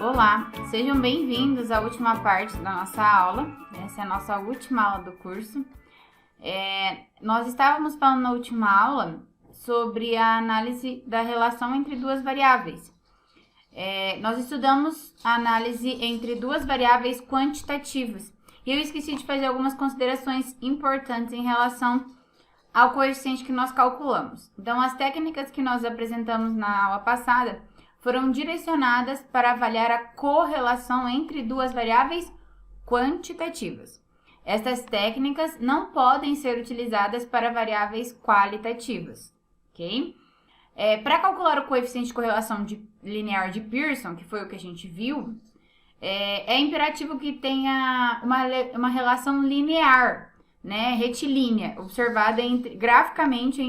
Olá, sejam bem-vindos à última parte da nossa aula. Essa é a nossa última aula do curso. Nós estávamos falando na última aula sobre a análise da relação entre duas variáveis. Nós estudamos a análise entre duas variáveis quantitativas. E eu esqueci de fazer algumas considerações importantes em relação ao coeficiente que nós calculamos. Então, as técnicas que nós apresentamos na aula passada foram direcionadas para avaliar a correlação entre duas variáveis quantitativas. Estas técnicas não podem ser utilizadas para variáveis qualitativas, ok? Para calcular o coeficiente de correlação linear de Pearson, que foi o que a gente viu, é imperativo que tenha uma relação linear, né, retilínea, observada graficamente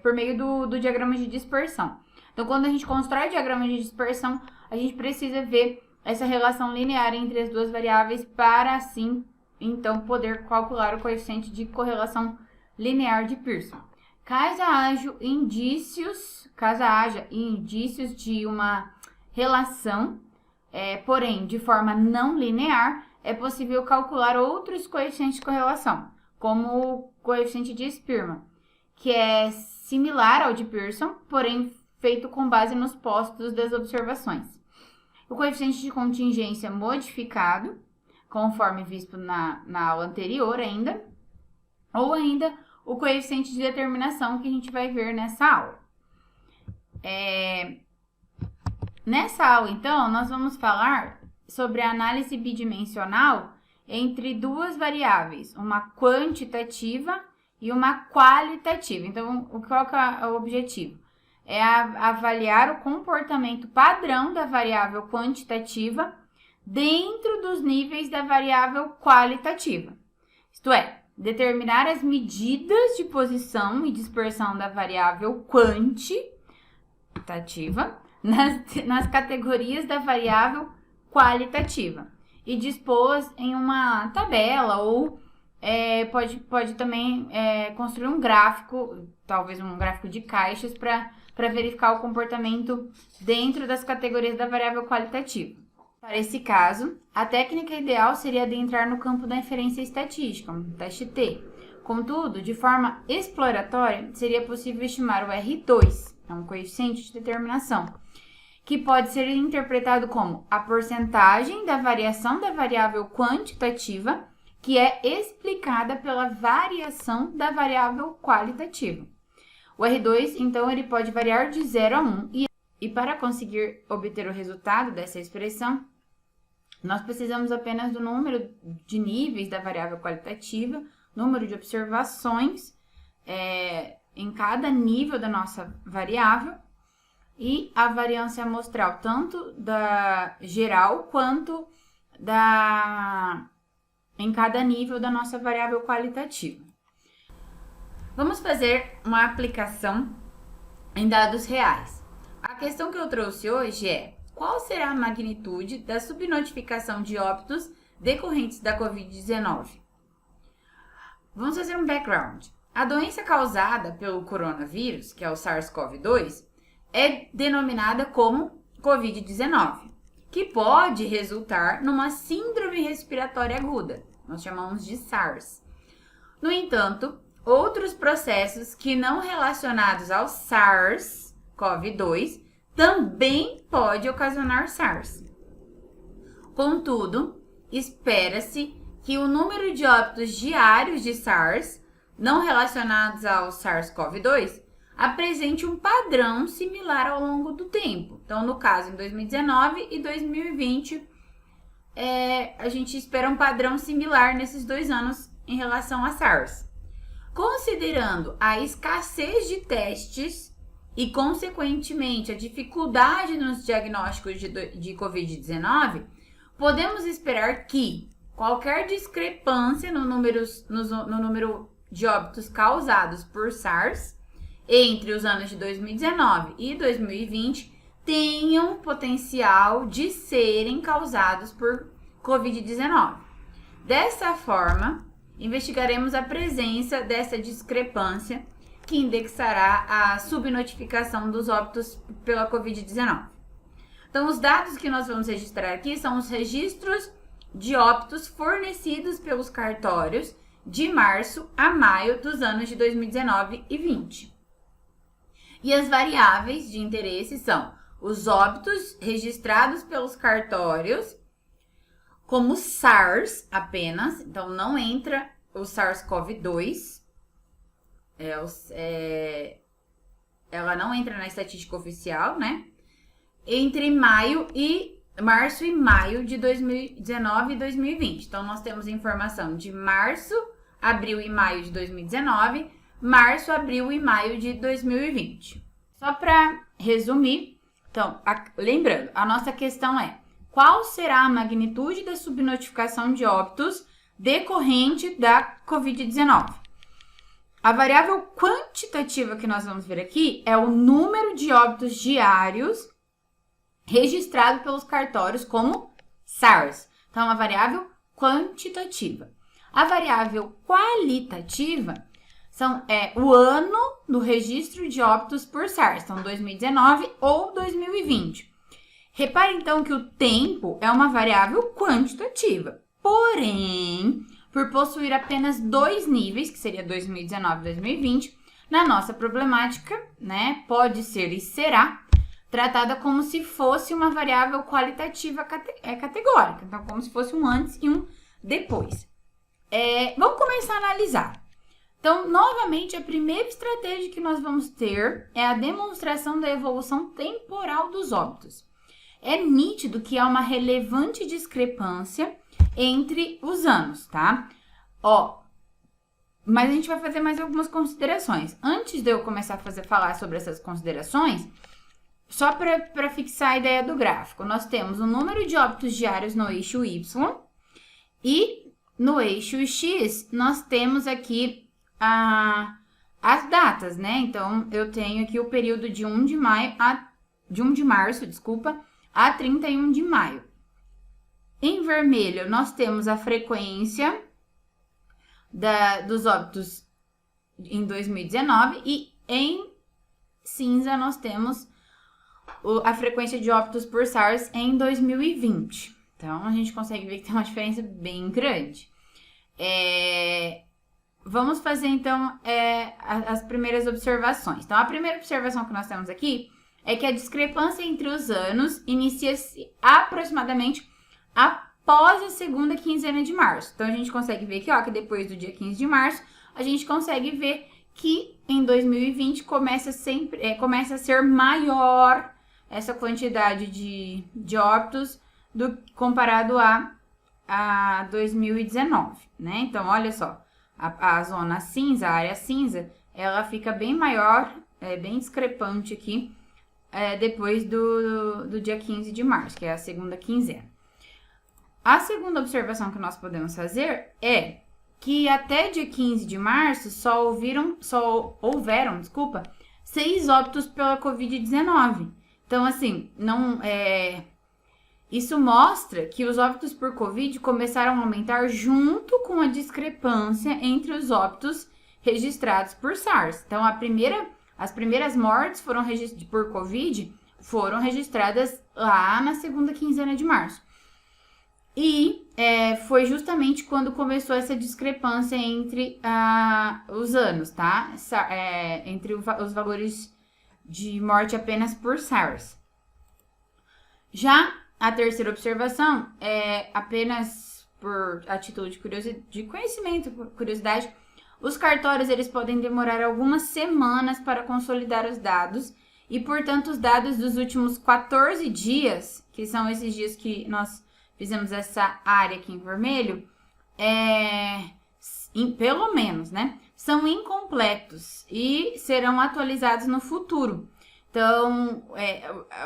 por meio do diagrama de dispersão. Então, quando a gente constrói diagrama de dispersão, a gente precisa ver essa relação linear entre as duas variáveis para, assim, então, poder calcular o coeficiente de correlação linear de Pearson. Caso haja indícios de uma relação, porém, de forma não linear, é possível calcular outros coeficientes de correlação, como o coeficiente de Spearman, que é similar ao de Pearson, porém feito com base nos postos das observações. O coeficiente de contingência modificado, conforme visto na aula anterior ainda, ou ainda o coeficiente de determinação que a gente vai ver nessa aula. Nessa aula, então, nós vamos falar sobre a análise bidimensional entre duas variáveis, uma quantitativa e uma qualitativa. Então, qual que é o objetivo? É avaliar o comportamento padrão da variável quantitativa dentro dos níveis da variável qualitativa. Isto é, determinar as medidas de posição e dispersão da variável quantitativa nas categorias da variável qualitativa e dispô-las em uma tabela ou pode também construir um gráfico, talvez um gráfico de caixas para verificar o comportamento dentro das categorias da variável qualitativa. Para esse caso, a técnica ideal seria adentrar no campo da inferência estatística, um teste T. Contudo, de forma exploratória, seria possível estimar o R2, um coeficiente de determinação, que pode ser interpretado como a porcentagem da variação da variável quantitativa, que é explicada pela variação da variável qualitativa. O R2, então, ele pode variar de 0 a 1, e para conseguir obter o resultado dessa expressão, nós precisamos apenas do número de níveis da variável qualitativa, número de observações em cada nível da nossa variável, e a variância amostral, tanto da geral quanto em cada nível da nossa variável qualitativa. Vamos fazer uma aplicação em dados reais. A questão que eu trouxe hoje é: qual será a magnitude da subnotificação de óbitos decorrentes da Covid-19? Vamos fazer um background. A doença causada pelo coronavírus, que é o SARS-CoV-2, é denominada como Covid-19, que pode resultar numa síndrome respiratória aguda. Nós chamamos de SARS. No entanto, outros processos que não relacionados ao SARS-CoV-2 também pode ocasionar SARS. Contudo, espera-se que o número de óbitos diários de SARS não relacionados ao SARS-CoV-2 apresente um padrão similar ao longo do tempo. Então, no caso, em 2019 e 2020, a gente espera um padrão similar nesses 2 anos em relação a SARS. Considerando a escassez de testes e, consequentemente, a dificuldade nos diagnósticos de Covid-19, podemos esperar que qualquer discrepância no número de óbitos causados por SARS entre os anos de 2019 e 2020 tenham potencial de serem causados por Covid-19. Dessa forma, investigaremos a presença dessa discrepância que indexará a subnotificação dos óbitos pela Covid-19. Então, os dados que nós vamos registrar aqui são os registros de óbitos fornecidos pelos cartórios de março a maio dos anos de 2019 e 20. E as variáveis de interesse são os óbitos registrados pelos cartórios como SARS apenas, então não entra o SARS-CoV-2, ela não entra na estatística oficial, né? Entre março e maio de 2019 e 2020. Então, nós temos informação de março, abril e maio de 2019, março, abril e maio de 2020. Só para resumir, então, lembrando, a nossa questão é: qual será a magnitude da subnotificação de óbitos decorrente da Covid-19? A variável quantitativa que nós vamos ver aqui é o número de óbitos diários registrado pelos cartórios como SARS. Então, é uma variável quantitativa. A variável qualitativa é o ano do registro de óbitos por SARS, então 2019 ou 2020. Repare, então, que o tempo é uma variável quantitativa. Porém, por possuir apenas 2 níveis, que seria 2019 e 2020, na nossa problemática, né, pode ser e será tratada como se fosse uma variável qualitativa categórica. Então, como se fosse um antes e um depois. Vamos começar a analisar. Então, novamente, a primeira estratégia que nós vamos ter é a demonstração da evolução temporal dos óbitos. É nítido que há uma relevante discrepância entre os anos, tá? Mas a gente vai fazer mais algumas considerações. Antes de eu começar a falar sobre essas considerações, só para fixar a ideia do gráfico, nós temos o número de óbitos diários no eixo Y e no eixo X nós temos aqui as datas, né? Então, eu tenho aqui o período de 1 de março, a 31 de maio. Em vermelho, nós temos a frequência dos óbitos em 2019 e em cinza nós temos a frequência de óbitos por SARS em 2020. Então, a gente consegue ver que tem uma diferença bem grande. Vamos fazer, então, as primeiras observações. Então, a primeira observação que nós temos aqui é que a discrepância entre os anos inicia-se aproximadamente após a segunda quinzena de março. Então, a gente consegue ver aqui, que depois do dia 15 de março, a gente consegue ver que em 2020 começa a ser maior essa quantidade de óbitos comparado a 2019, né? Então, olha só, a zona cinza, a área cinza, ela fica bem maior, bem discrepante aqui, depois do dia 15 de março, que é a segunda quinzena. A segunda observação que nós podemos fazer é que até dia 15 de março só houveram 6 óbitos pela Covid-19. Então, assim, isso mostra que os óbitos por Covid começaram a aumentar junto com a discrepância entre os óbitos registrados por SARS. Então, as primeiras mortes por Covid foram registradas lá na segunda quinzena de março. E foi justamente quando começou essa discrepância entre os anos, tá? Entre os valores de morte apenas por SARS. Já a terceira observação é apenas por atitude de conhecimento, por curiosidade. Os cartórios eles podem demorar algumas semanas para consolidar os dados e, portanto, os dados dos últimos 14 dias, que são esses dias que nós fizemos essa área aqui em vermelho, pelo menos, né? São incompletos e serão atualizados no futuro. Então,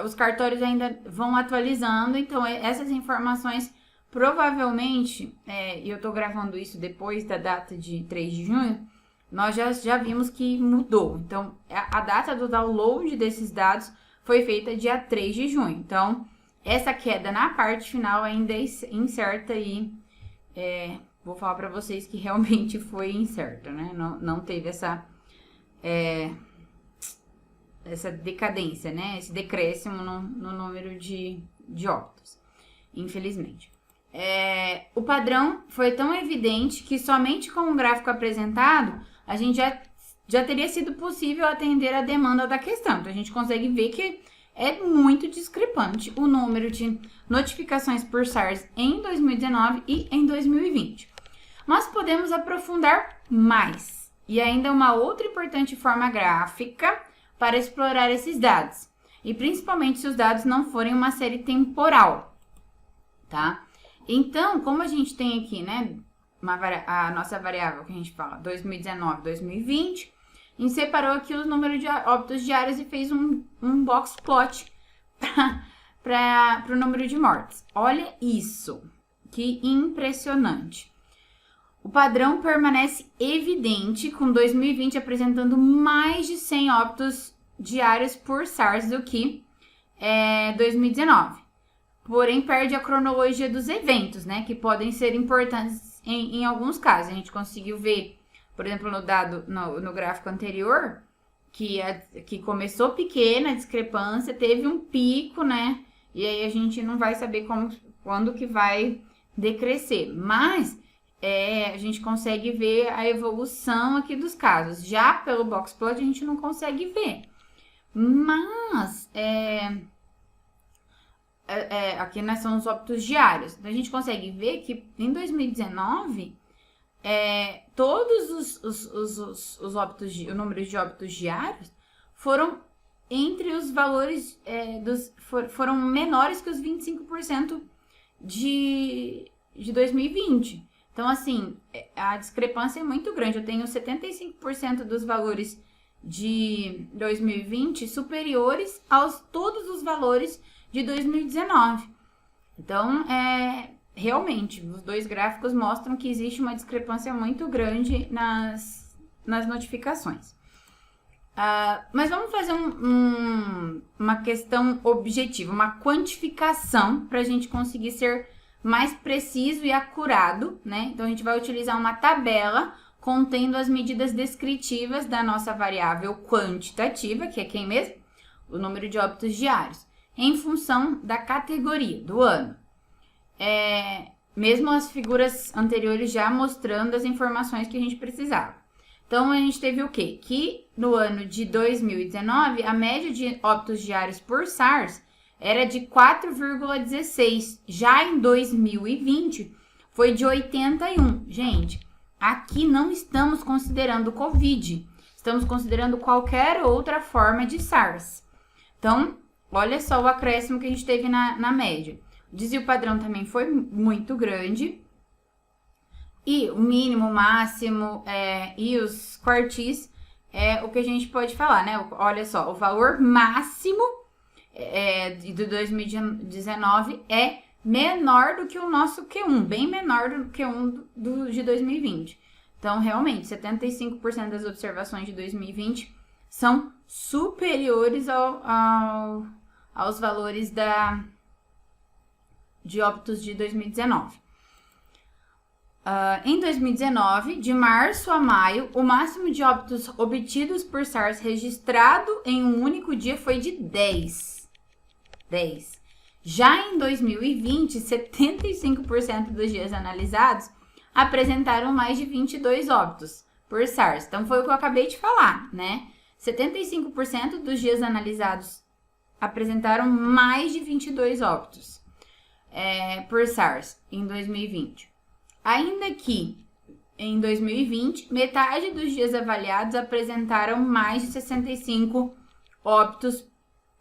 os cartórios ainda vão atualizando, então essas informações provavelmente, e eu tô gravando isso depois da data de 3 de junho, nós já vimos que mudou. Então, a data do download desses dados foi feita dia 3 de junho. Então, essa queda na parte final ainda é incerta e vou falar para vocês que realmente foi incerta, né? Não teve essa decadência, né? Esse decréscimo no número de óbitos, infelizmente. O padrão foi tão evidente que somente com o gráfico apresentado, a gente já teria sido possível atender a demanda da questão. Então, a gente consegue ver que é muito discrepante o número de notificações por SARS em 2019 e em 2020. Mas podemos aprofundar mais. E ainda uma outra importante forma gráfica para explorar esses dados. E principalmente se os dados não forem uma série temporal, tá? Então, como a gente tem aqui, né, a nossa variável que a gente fala, 2019, 2020, a gente separou aqui os números de óbitos diários e fez um box plot para o número de mortes. Olha isso, que impressionante. O padrão permanece evidente, com 2020 apresentando mais de 100 óbitos diários por SARS do que 2019. Porém, perde a cronologia dos eventos, né? Que podem ser importantes em alguns casos. A gente conseguiu ver, por exemplo, no gráfico anterior, que começou pequena a discrepância, teve um pico, né? E aí a gente não vai saber quando que vai decrescer. Mas a gente consegue ver a evolução aqui dos casos. Já pelo box plot a gente não consegue ver. Mas aqui são os óbitos diários. Então, a gente consegue ver que em 2019 todos os óbitos, o número de óbitos diários foram entre os valores foram menores que os 25% de 2020. Então, assim, a discrepância é muito grande. Eu tenho 75% dos valores de 2020 superiores aos todos os valores de 2019. Então, realmente, os dois gráficos mostram que existe uma discrepância muito grande nas notificações. Mas vamos fazer uma questão objetiva, uma quantificação para a gente conseguir ser mais preciso e acurado, né? Então, a gente vai utilizar uma tabela contendo as medidas descritivas da nossa variável quantitativa, que é quem mesmo? O número de óbitos diários, em função da categoria do ano. Mesmo as figuras anteriores já mostrando as informações que a gente precisava. Então, a gente teve o quê? Que no ano de 2019, a média de óbitos diários por SARS era de 4,16. Já em 2020, foi de 81. Gente, aqui não estamos considerando Covid. Estamos considerando qualquer outra forma de SARS. Então, olha só o acréscimo que a gente teve na média. O desvio padrão também foi muito grande. E o mínimo, o máximo e os quartis é o que a gente pode falar, né? Olha só, o valor máximo de 2019 é menor do que o nosso Q1, bem menor do que o Q1 de 2020. Então, realmente, 75% das observações de 2020 são superiores aos valores de óbitos de 2019. Em 2019, de março a maio, o máximo de óbitos obtidos por SARS registrado em um único dia foi de 10. Já em 2020, 75% dos dias analisados apresentaram mais de 22 óbitos por SARS. Então, foi o que eu acabei de falar, né? 75% dos dias analisados apresentaram mais de 22 óbitos por SARS em 2020. Ainda que em 2020, metade dos dias avaliados apresentaram mais de 65 óbitos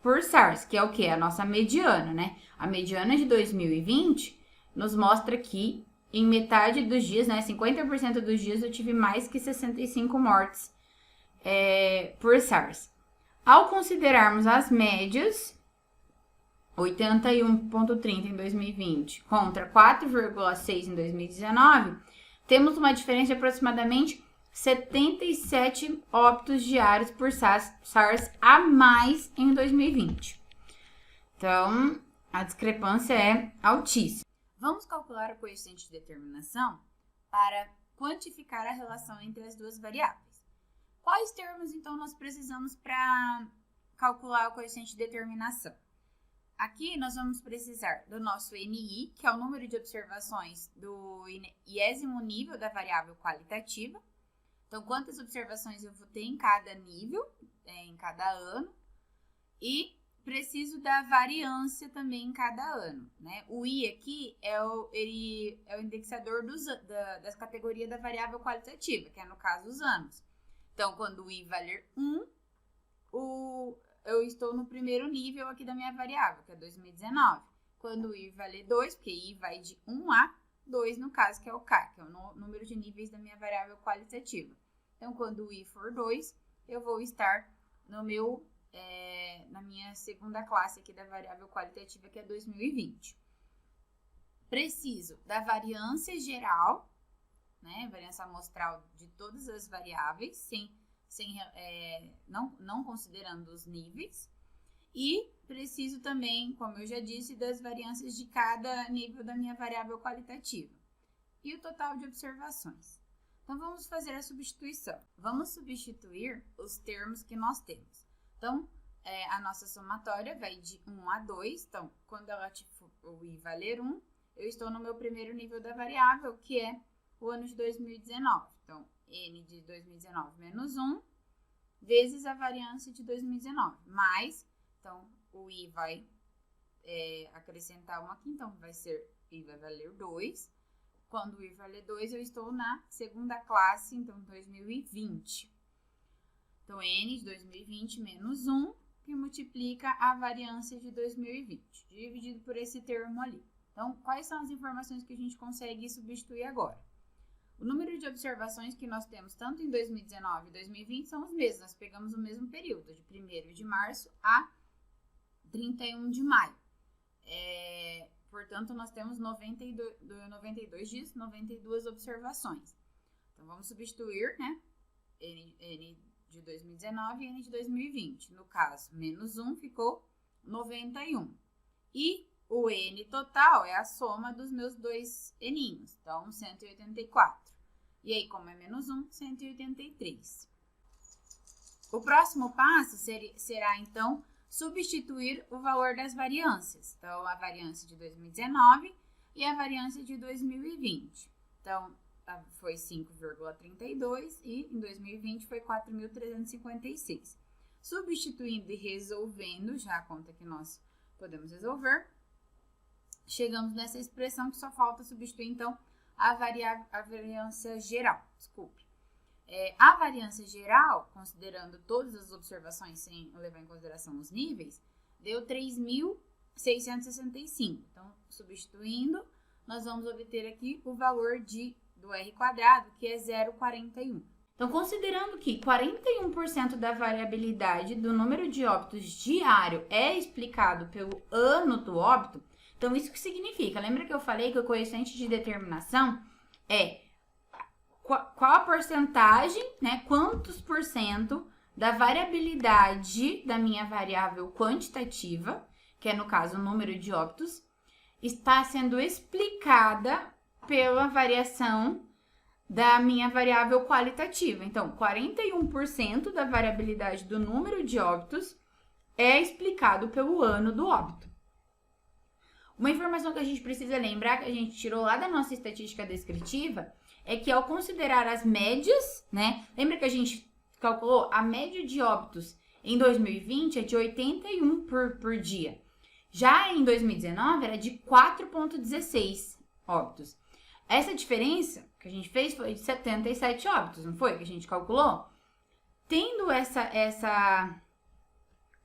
por SARS, que é o quê? A nossa mediana, né? A mediana de 2020 nos mostra que em metade dos dias, né, 50% dos dias eu tive mais que 65 mortes por SARS. Ao considerarmos as médias, 81,30 em 2020 contra 4,6 em 2019, temos uma diferença de aproximadamente 77 óbitos diários por SARS a mais em 2020. Então, a discrepância é altíssima. Vamos calcular o coeficiente de determinação para quantificar a relação entre as duas variáveis. Quais termos, então, nós precisamos para calcular o coeficiente de determinação. Aqui nós vamos precisar do nosso NI, que é o número de observações do 20º nível da variável qualitativa. Então, quantas observações eu vou ter em cada nível, em cada ano. E preciso da variância também em cada ano, né? O I aqui é o indexador da categoria da variável qualitativa, que é no caso os anos. Então, quando o I valer 1, eu estou no primeiro nível aqui da minha variável, que é 2019. Quando o I valer 2, porque I vai de 1 a 2 no caso, que é o K, que é o número de níveis da minha variável qualitativa. Então, quando o I for 2, eu vou estar no na minha segunda classe aqui da variável qualitativa, que é 2020. Preciso da variância geral, né, variância amostral de todas as variáveis, não considerando os níveis. E preciso também, como eu já disse, das variâncias de cada nível da minha variável qualitativa. E o total de observações. Então, vamos fazer a substituição. Vamos substituir os termos que nós temos. Então, a nossa somatória vai de 1 a 2. Então, quando o I valer 1, eu estou no meu primeiro nível da variável, que é o ano de 2019. Então, N de 2019 menos 1, vezes a variância de 2019. Mais, então, o I vai acrescentar 1 aqui, então I vai valer 2. Quando o I valer 2, eu estou na segunda classe, então, 2020. Então, N de 2020 menos 1, que multiplica a variância de 2020, dividido por esse termo ali. Então, quais são as informações que a gente consegue substituir agora? O número de observações que nós temos tanto em 2019 e 2020 são os mesmos. Nós pegamos o mesmo período, de 1º de março a 31 de maio. Portanto, nós temos 92 dias, 92 observações. Então, vamos substituir, né? N de 2019 e N de 2020. No caso, menos 1 ficou 91. E o N total é a soma dos meus dois Ninhos. Então, 184. E aí, como é menos 1, 183. O próximo passo será, então, substituir o valor das variâncias. Então, a variância de 2019 e a variância de 2020. Então, foi 5,32 e em 2020 foi 4.356. Substituindo e resolvendo, já a conta que nós podemos resolver, chegamos nessa expressão que só falta substituir, então, a variância geral. Desculpe. A variância geral, considerando todas as observações sem levar em consideração os níveis, deu 3.665. Então, substituindo, nós vamos obter aqui o valor do R quadrado, que é 0,41. Então, considerando que 41% da variabilidade do número de óbitos diário é explicado pelo ano do óbito, então isso que significa? Lembra que eu falei que o coeficiente de determinação é qual a porcentagem, né? Quantos por cento da variabilidade da minha variável quantitativa, que é no caso o número de óbitos, está sendo explicada pela variação da minha variável qualitativa. Então, 41% da variabilidade do número de óbitos é explicado pelo ano do óbito. Uma informação que a gente precisa lembrar, que a gente tirou lá da nossa estatística descritiva, é que ao considerar as médias, né? Lembra que a gente calculou a média de óbitos em 2020 é de 81 por dia. Já em 2019 era de 4,16 óbitos. Essa diferença que a gente fez foi de 77 óbitos, não foi? Que a gente calculou? Tendo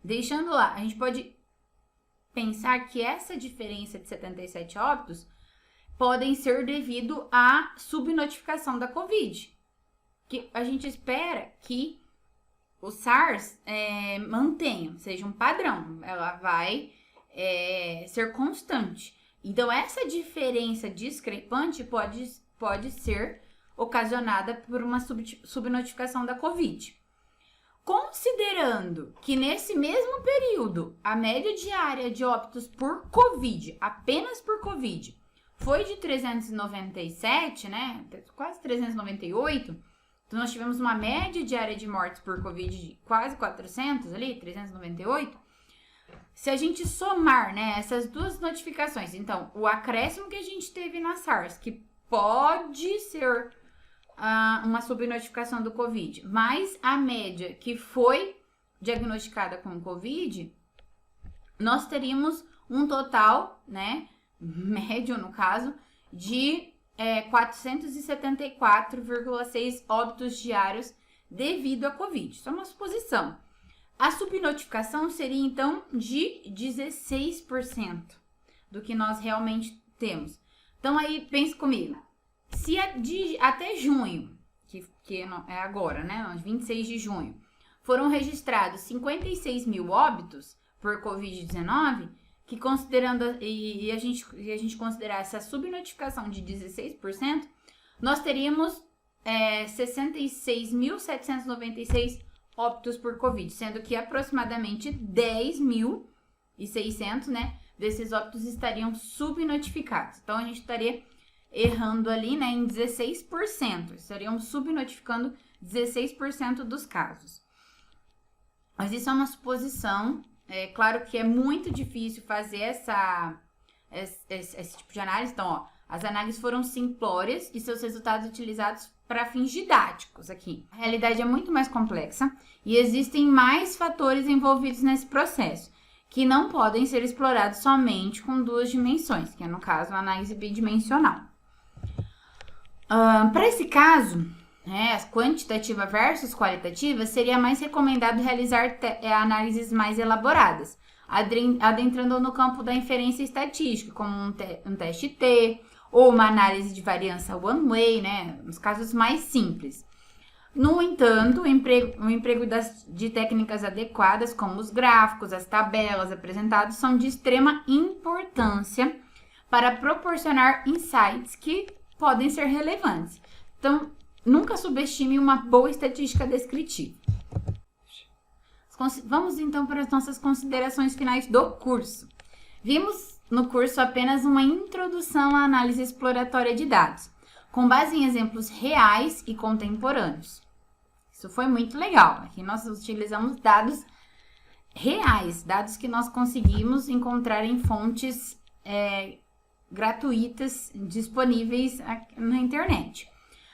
deixando lá, a gente pode pensar que essa diferença de 77 óbitos podem ser devido à subnotificação da Covid. Que a gente espera que o SARS mantenha, seja um padrão, ela vai ser constante. Então, essa diferença discrepante pode ser ocasionada por uma subnotificação da Covid. Considerando que nesse mesmo período, a média diária de óbitos por Covid, apenas por Covid, foi de 397, né? Quase 398, Então, nós tivemos uma média diária de mortes por Covid de quase 400 ali, 398. Se a gente somar, né, essas duas notificações, então, o acréscimo que a gente teve na SARS, que pode ser uma subnotificação do Covid, mais a média que foi diagnosticada com Covid, nós teríamos um total, né, médio no caso, de 474,6 óbitos diários devido à Covid. Isso é uma suposição. A subnotificação seria, então, de 16% do que nós realmente temos. Então, aí, pense comigo. Se até junho, que é agora, né, 26 de junho, foram registrados 56 mil óbitos por Covid-19, que considerando, e a gente considerar essa subnotificação de 16%, nós teríamos 66.796 óbitos por Covid, sendo que aproximadamente 10.600, né, desses óbitos estariam subnotificados. Então, a gente estaria errando ali, né, em 16%. Estaríamos subnotificando 16% dos casos. Mas isso é uma suposição. É claro que é muito difícil fazer esse tipo de análise. Então, ó, as análises foram simplórias e seus resultados utilizados para fins didáticos aqui. A realidade é muito mais complexa e existem mais fatores envolvidos nesse processo, que não podem ser explorados somente com duas dimensões, que é, no caso, a análise bidimensional. Para esse caso, né, quantitativa versus qualitativa, seria mais recomendado realizar análises mais elaboradas, adentrando no campo da inferência estatística, como um teste T, ou uma análise de variância one-way, né, nos casos mais simples. No entanto, o emprego de técnicas adequadas, como os gráficos, as tabelas apresentadas, são de extrema importância para proporcionar insights que podem ser relevantes. Então, nunca subestime uma boa estatística descritiva. Vamos então para as nossas considerações finais do curso. Vimos no curso apenas uma introdução à análise exploratória de dados, com base em exemplos reais e contemporâneos. Isso foi muito legal. Aqui nós utilizamos dados reais, dados que nós conseguimos encontrar em fontes gratuitas disponíveis na internet.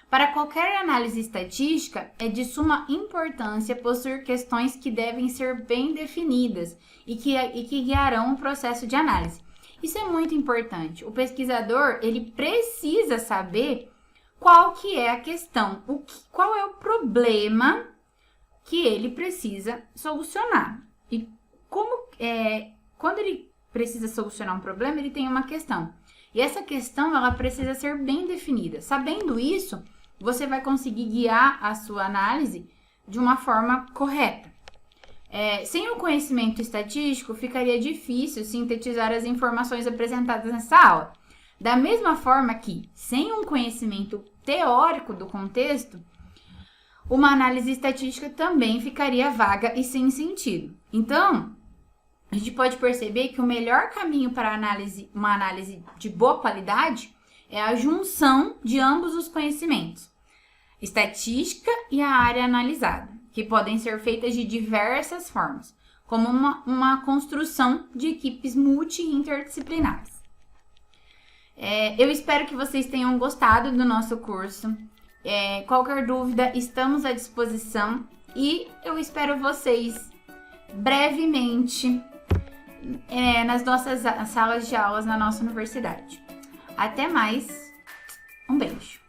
Para qualquer análise estatística, é de suma importância possuir questões que devem ser bem definidas e que guiarão o processo de análise. Isso é muito importante. O pesquisador, ele precisa saber qual que é a questão, qual é o problema que ele precisa solucionar. E quando ele precisa solucionar um problema, ele tem uma questão. E essa questão, ela precisa ser bem definida. Sabendo isso, você vai conseguir guiar a sua análise de uma forma correta. Sem o conhecimento estatístico, ficaria difícil sintetizar as informações apresentadas nessa aula. Da mesma forma que, sem um conhecimento teórico do contexto, uma análise estatística também ficaria vaga e sem sentido. Então, a gente pode perceber que o melhor caminho para uma análise de boa qualidade é a junção de ambos os conhecimentos, estatística e a área analisada, que podem ser feitas de diversas formas, como uma construção de equipes multi e interdisciplinares. Eu espero que vocês tenham gostado do nosso curso. Qualquer dúvida, estamos à disposição e eu espero vocês brevemente nas nossas salas de aulas na nossa universidade. Até mais, um beijo!